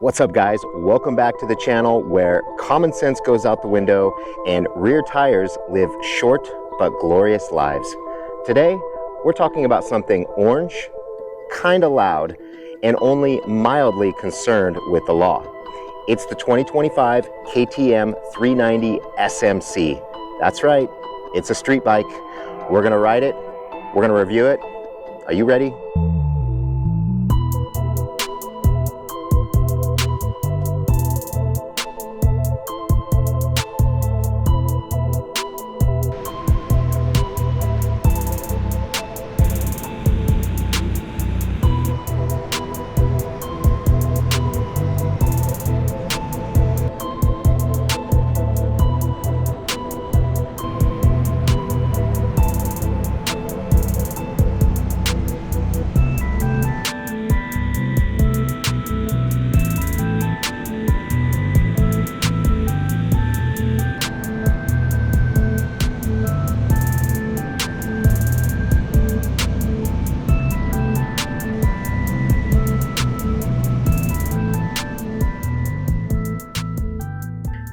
What's up guys, welcome back to the channel where common sense goes out the window and rear tires live short but glorious lives. Today, we're talking about something orange, kinda loud, and only mildly concerned with the law. It's the 2025 KTM 390 SMC. That's right, it's a street bike. We're gonna ride it, we're gonna review it. Are you ready?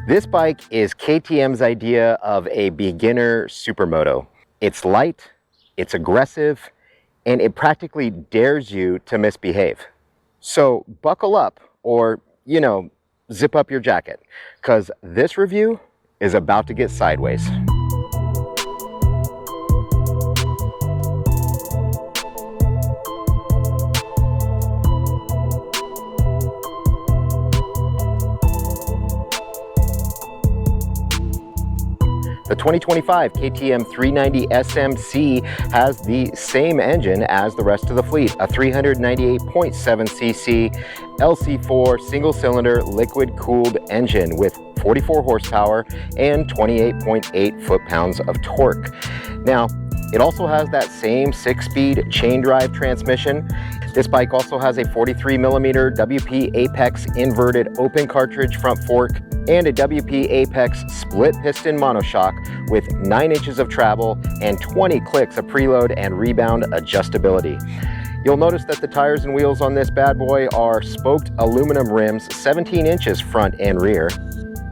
This bike is KTM's idea of a beginner supermoto. It's light, it's aggressive, and it practically dares you to misbehave. So buckle up or, zip up your jacket, because this review is about to get sideways. The 2025 KTM 390 SMC has the same engine as the rest of the fleet, a 398.7cc LC4 single-cylinder liquid-cooled engine with 44 horsepower and 28.8 foot-pounds of torque. Now, it also has that same 6-speed chain drive transmission. This bike also has a 43mm WP Apex inverted open cartridge front fork and a WP Apex split piston monoshock with 9 inches of travel and 20 clicks of preload and rebound adjustability. You'll notice that the tires and wheels on this bad boy are spoked aluminum rims, 17 inches front and rear.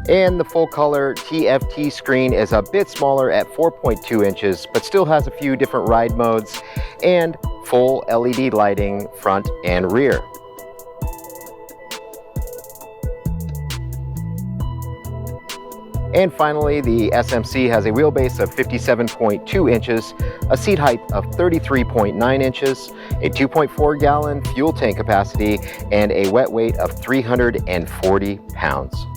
And the full color TFT screen is a bit smaller at 4.2 inches, but still has a few different ride modes and full LED lighting front and rear. And finally, the SMC has a wheelbase of 57.2 inches, a seat height of 33.9 inches, a 2.4 gallon fuel tank capacity, and a wet weight of 340 pounds.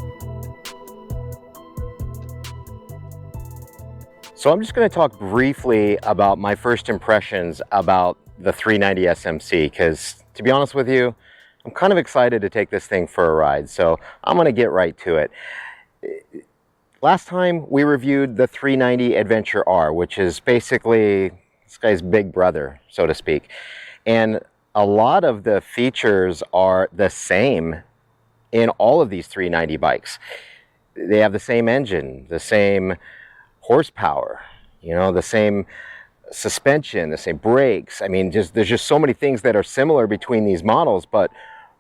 So I'm just going to talk briefly about my first impressions about the 390 SMC, because to be honest with you, I'm kind of excited to take this thing for a ride, so I'm going to get right to it. Last time we reviewed the 390 Adventure R, which is basically this guy's big brother, so to speak. And a lot of the features are the same in all of these 390 bikes. They have the same engine, the same horsepower, the same suspension, the same brakes. I mean, there's just so many things that are similar between these models, but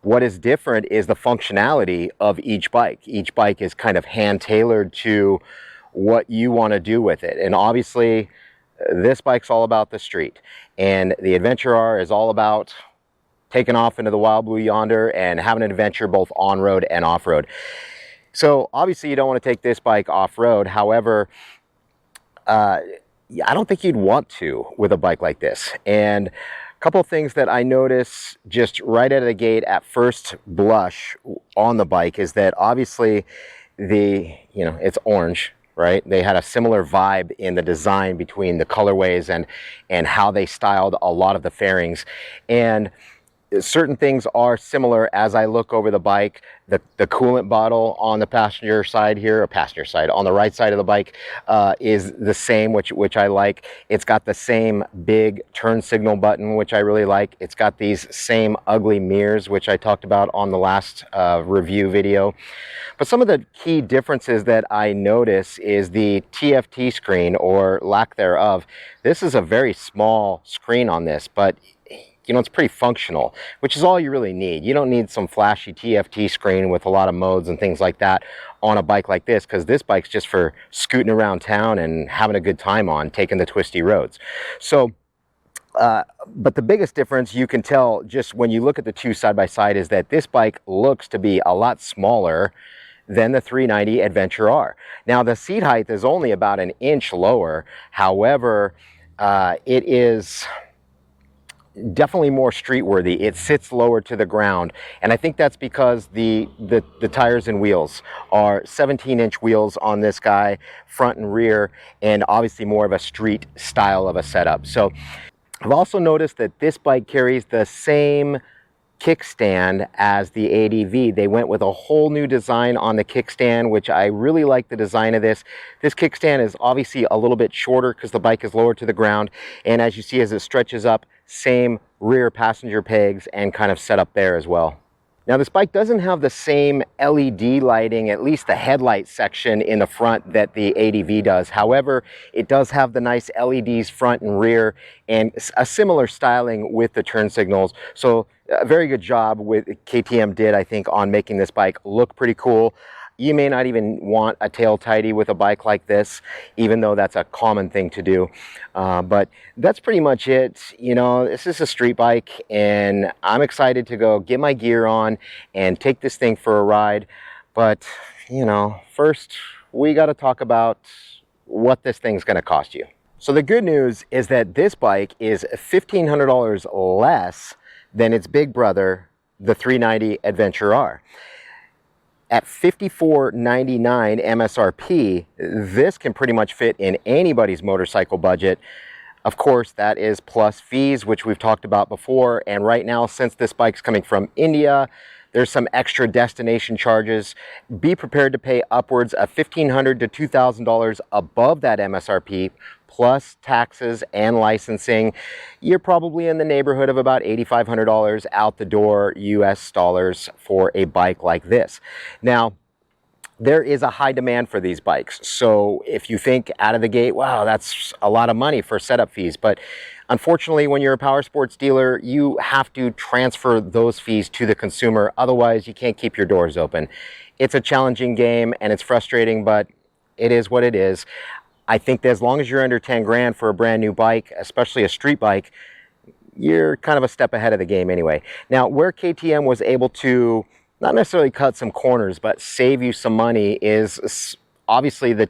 what is different is the functionality of each bike. Each bike is kind of hand-tailored to what you want to do with it. And obviously, this bike's all about the street. And the Adventure R is all about taking off into the wild blue yonder and having an adventure both on-road and off-road. So obviously, you don't want to take this bike off-road. However, I don't think you'd want to with a bike like this. And a couple of things that I notice just right out of the gate at first blush on the bike is that obviously it's orange, right? They had a similar vibe in the design between the colorways and how they styled a lot of the fairings. And certain things are similar as I look over the bike. The coolant bottle on the passenger side here, or passenger side, on the right side of the bike is the same, which I like. It's got the same big turn signal button, which I really like. It's got these same ugly mirrors, which I talked about on the last review video. But some of the key differences that I notice is the TFT screen, or lack thereof. This is a very small screen on this, but You know, it's pretty functional, which is all you really need. You don't need some flashy TFT screen with a lot of modes and things like that on a bike like this, because this bike's just for scooting around town and having a good time on, taking the twisty roads. So but the biggest difference you can tell just when you look at the two side by side is that this bike looks to be a lot smaller than the 390 Adventure R. Now the seat height is only about an inch lower. However, it is definitely more street worthy. It sits lower to the ground, and I think that's because the tires and wheels are 17-inch wheels on this guy, front and rear, and obviously more of a street style of a setup. So I've also noticed that this bike carries the same kickstand as the ADV. They went with a whole new design on the kickstand, which I really like the design of this. This kickstand is obviously a little bit shorter because the bike is lower to the ground, and as you see as it stretches up, same rear passenger pegs and kind of set up there as well. Now this bike doesn't have the same LED lighting, at least the headlight section in the front, that the ADV does. However, it does have the nice LEDs front and rear and a similar styling with the turn signals. So a very good job with KTM did, I think, on making this bike look pretty cool. You may not even want a tail tidy with a bike like this, even though that's a common thing to do. But that's pretty much it. You know, this is a street bike, and I'm excited to go get my gear on and take this thing for a ride. But, you know, first we got to talk about what this thing's going to cost you. So the good news is that this bike is $1,500 less than its big brother, the 390 Adventure R. At $54.99 MSRP, this can pretty much fit in anybody's motorcycle budget. Of course, that is plus fees, which we've talked about before. And right now, since this bike's coming from India, there's some extra destination charges. Be prepared to pay upwards of $1,500 to $2,000 above that MSRP, plus taxes and licensing. You're probably in the neighborhood of about $8,500 out the door US dollars for a bike like this. Now, there is a high demand for these bikes. So if you think out of the gate, wow, that's a lot of money for setup fees. But unfortunately, when you're a power sports dealer, you have to transfer those fees to the consumer. Otherwise, you can't keep your doors open. It's a challenging game and it's frustrating, but it is what it is. I think that as long as you're under 10 grand for a brand new bike, especially a street bike, you're kind of a step ahead of the game anyway. Now, where KTM was able to not necessarily cut some corners, but save you some money is obviously the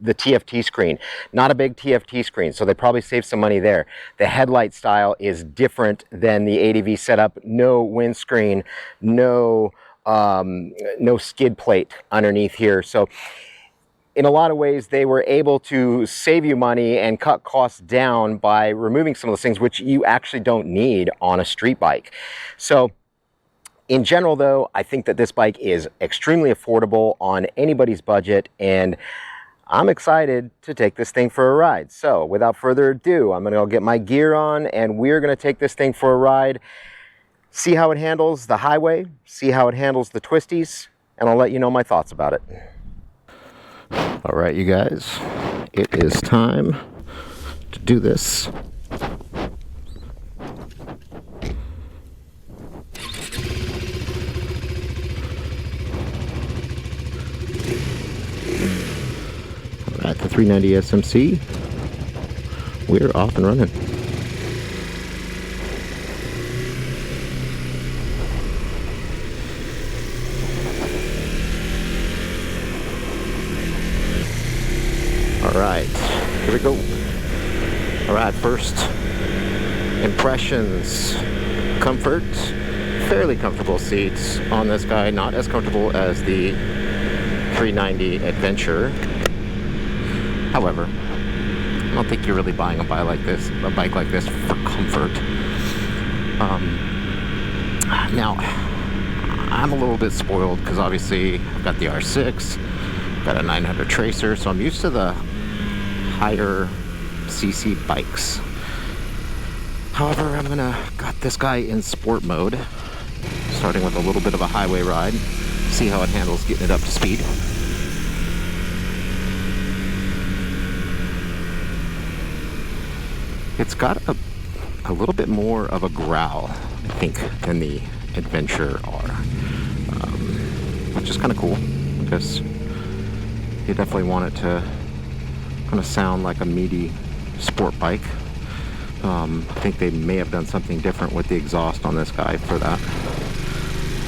TFT screen. Not a big TFT screen, so they probably saved some money there. The headlight style is different than the ADV setup. No windscreen, no skid plate underneath here. So in a lot of ways, they were able to save you money and cut costs down by removing some of those things, which you actually don't need on a street bike. So in general, though, I think that this bike is extremely affordable on anybody's budget, and I'm excited to take this thing for a ride. So without further ado, I'm going to go get my gear on, and we're going to take this thing for a ride, see how it handles the highway, see how it handles the twisties, and I'll let you know my thoughts about it. All right, you guys, it is time to do this. All right, the 390 SMC, we're off and running. All right, here we go. All right, first impressions. Comfort, fairly comfortable seats on this guy. Not as comfortable as the 390 Adventure. However, I don't think you're really buying a bike like this for comfort. Now, I'm a little bit spoiled because obviously I've got the R6, got a 900 Tracer, so I'm used to the higher CC bikes. However, I'm gonna got this guy in sport mode, starting with a little bit of a highway ride, see how it handles getting it up to speed. It's got a a little bit more of a growl, I think, than the Adventure R, which is kind of cool because you definitely want it to kind of sound like a meaty sport bike. I think they may have done something different with the exhaust on this guy for that,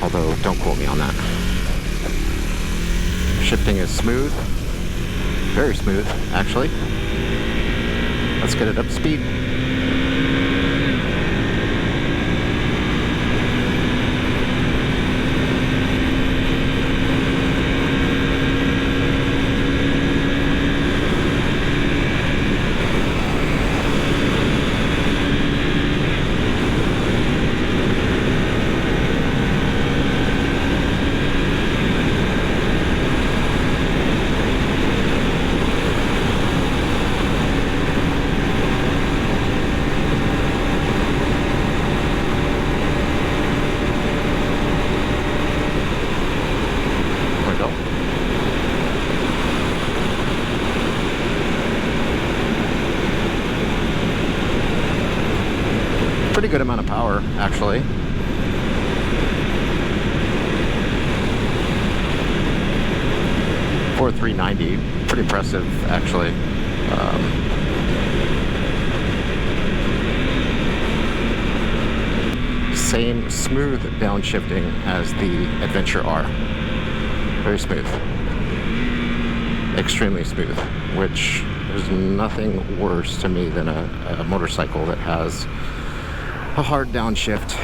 although don't quote me on that. Shifting is smooth, very smooth actually. Let's get it up to speed. Pretty good amount of power, actually. For 390, pretty impressive, actually. Same smooth downshifting as the Adventure R. Very smooth. Extremely smooth, which there's nothing worse to me than a motorcycle that has a hard downshift.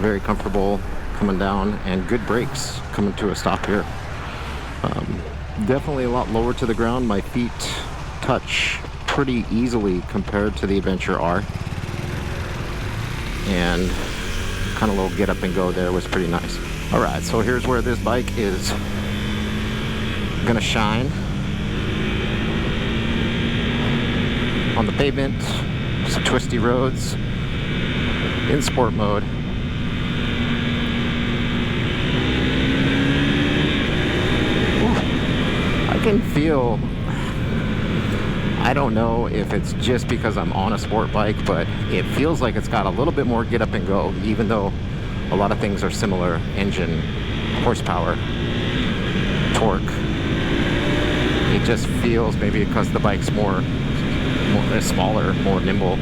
Very comfortable coming down, and good brakes coming to a stop here. Definitely a lot lower to the ground. My feet touch pretty easily compared to the Adventure R, and kind of little get up and go there was pretty nice. All right, so here's where this bike is gonna shine on the pavement. Some twisty roads in sport mode. Ooh, I can feel, I don't know if it's just because I'm on a sport bike, but it feels like it's got a little bit more get up and go, even though a lot of things are similar: engine, horsepower, torque. It just feels, maybe because the bike's more smaller, more nimble.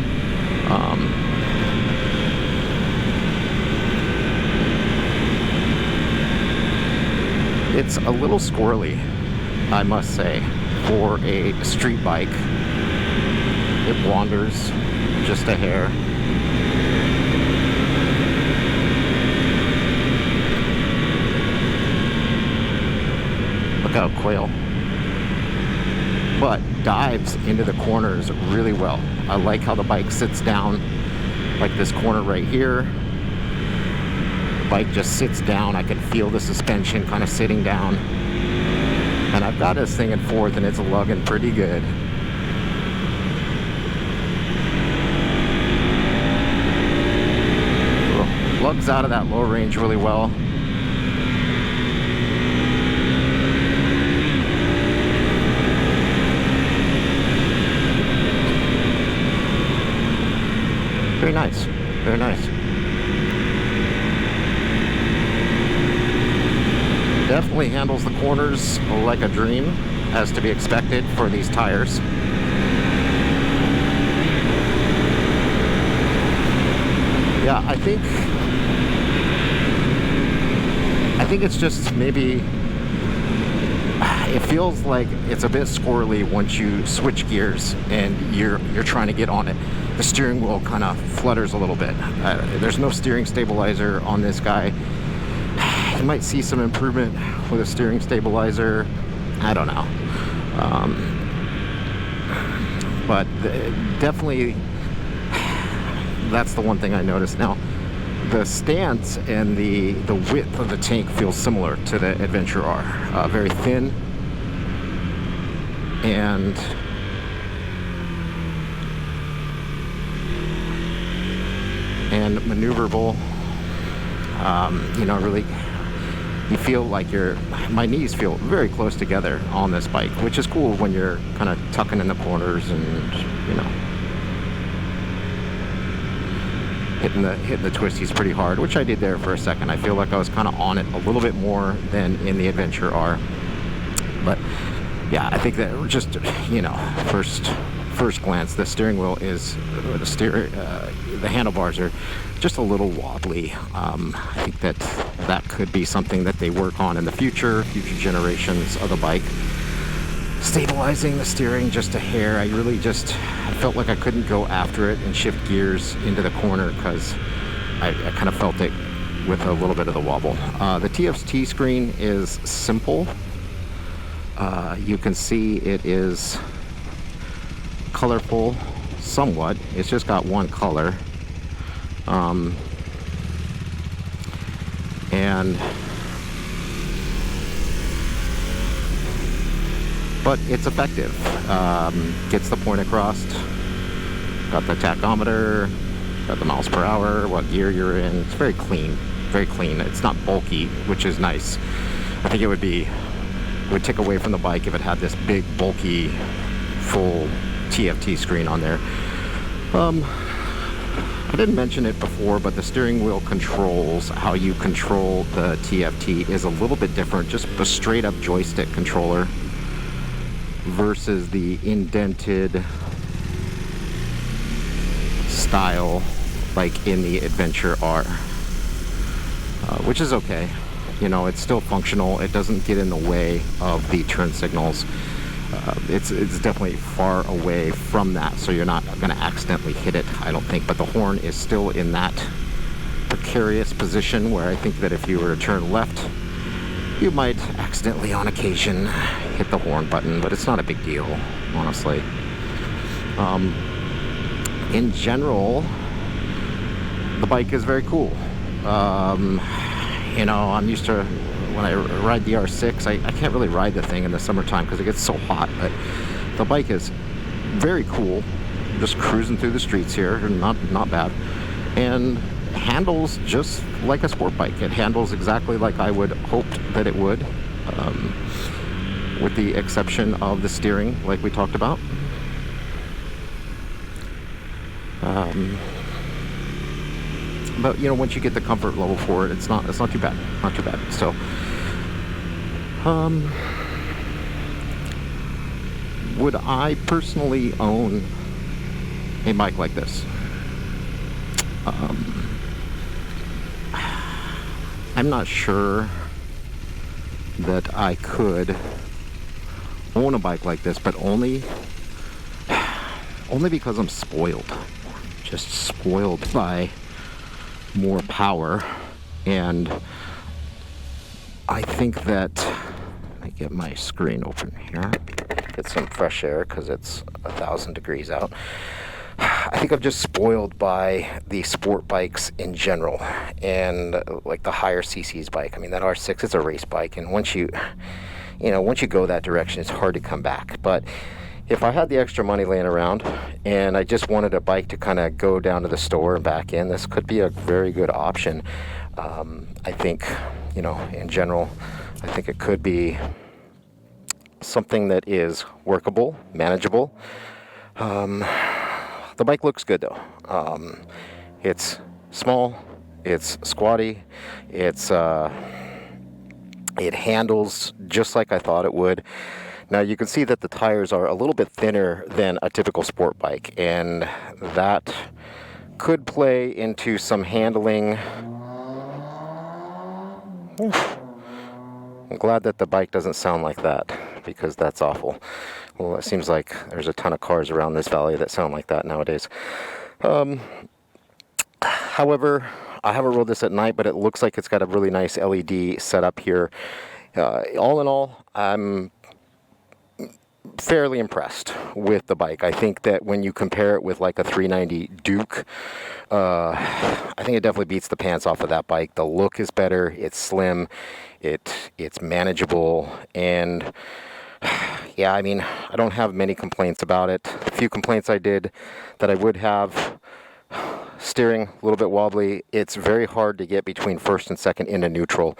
It's a little squirrely, I must say, for a street bike. It wanders just a hair. Look out, quail. But dives into the corners really well. I like how the bike sits down, like this corner right here. The bike just sits down. I can feel the suspension kind of sitting down. And I've got this thing in fourth, and it's lugging pretty good. Lugs out of that low range really well. Very nice, very nice. Definitely handles the corners like a dream, as to be expected for these tires. Yeah, I think it's just maybe, it feels like it's a bit squirrely once you switch gears and you're trying to get on it. The steering wheel kind of flutters a little bit. There's no steering stabilizer on this guy. You might see some improvement with a steering stabilizer. I don't know. But definitely, that's the one thing I noticed. Now, the stance and the width of the tank feels similar to the Adventure R. Very thin and maneuverable. You know, really, you feel like my knees feel very close together on this bike, which is cool when you're kind of tucking in the corners and, you know, hitting the twisties pretty hard, which I did there for a second. I feel like I was kind of on it a little bit more than in the Adventure R. But yeah, I think that just, you know, first glance, the steering wheel is the handlebars are just a little wobbly. I think that could be something that they work on in the future generations of the bike. Stabilizing the steering just a hair. I felt like I couldn't go after it and shift gears into the corner because I kind of felt it with a little bit of the wobble. The TFT screen is simple. You can see it is colorful somewhat. It's just got one color. But it's effective. Gets the point across. Got the tachometer, got the miles per hour, what gear you're in. It's very clean, very clean. It's not bulky, which is nice. I think it would take away from the bike if it had this big, bulky, full TFT screen on there. I didn't mention it before, but the steering wheel controls, how you control the TFT is a little bit different. Just a straight up joystick controller versus the indented style like in the Adventure R, which is okay. You know, it's still functional. It doesn't get in the way of the turn signals. It's definitely far away from that, so you're not going to accidentally hit it, I don't think. But the horn is still in that precarious position where I think that if you were to turn left, you might accidentally on occasion hit the horn button, but it's not a big deal, honestly. In general, the bike is very cool. You know, I'm used to, when I ride the R6, I can't really ride the thing in the summertime because it gets so hot, but the bike is very cool. Just cruising through the streets here, not bad. And handles just like a sport bike. It handles exactly like I would hope that it would, with the exception of the steering, like we talked about. But you know, once you get the comfort level for it, it's not too bad, not too bad. So, would I personally own a bike like this? I'm not sure that I could own a bike like this, but only because I'm spoiled. Just spoiled by more power. And I think that, I get my screen open here, get some fresh air because it's 1,000 degrees out. I think I'm just spoiled by the sport bikes in general, and like the higher CC's bike. I mean, that R6, it's a race bike, and once you go that direction, it's hard to come back. But if I had the extra money laying around and I just wanted a bike to kind of go down to the store and back in, this could be a very good option. I think, you know, in general, I think it could be something that is workable, manageable. The bike looks good though. It's small, it's squatty, it handles just like I thought it would. Now you can see that the tires are a little bit thinner than a typical sport bike, and that could play into some handling. I'm glad that the bike doesn't sound like that, because that's awful. Well, it seems like there's a ton of cars around this valley that sound like that nowadays. However, I haven't rode this at night, but it looks like it's got a really nice LED setup here. All in all, I'm fairly impressed with the bike. I think that when you compare it with like a 390 Duke, I think it definitely beats the pants off of that bike. The look is better, it's slim, it's manageable, and yeah, I mean, I don't have many complaints about it. A few complaints I did that I would have: steering a little bit wobbly. It's very hard to get between first and second into neutral.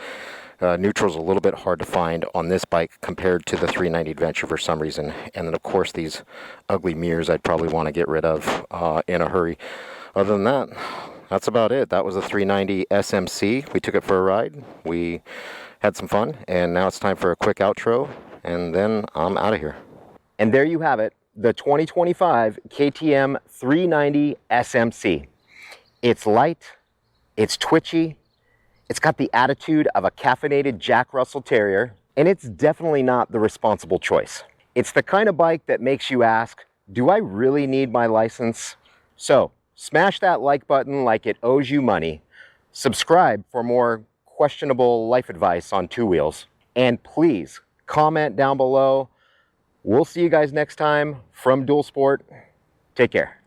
Neutral's a little bit hard to find on this bike compared to the 390 Adventure for some reason. And then of course these ugly mirrors I'd probably want to get rid of in a hurry. Other than that, that's about it. That was a 390 SMC. We took it for a ride. We had some fun, and now it's time for a quick outro, and then I'm out of here. And there you have it, the 2025 KTM 390 SMC. It's light, it's twitchy, it's got the attitude of a caffeinated Jack Russell Terrier, and it's definitely not the responsible choice. It's the kind of bike that makes you ask, do I really need my license? So, smash that like button like it owes you money. Subscribe for more questionable life advice on two wheels. And please, comment down below. We'll see you guys next time from Dual Sport. Take care.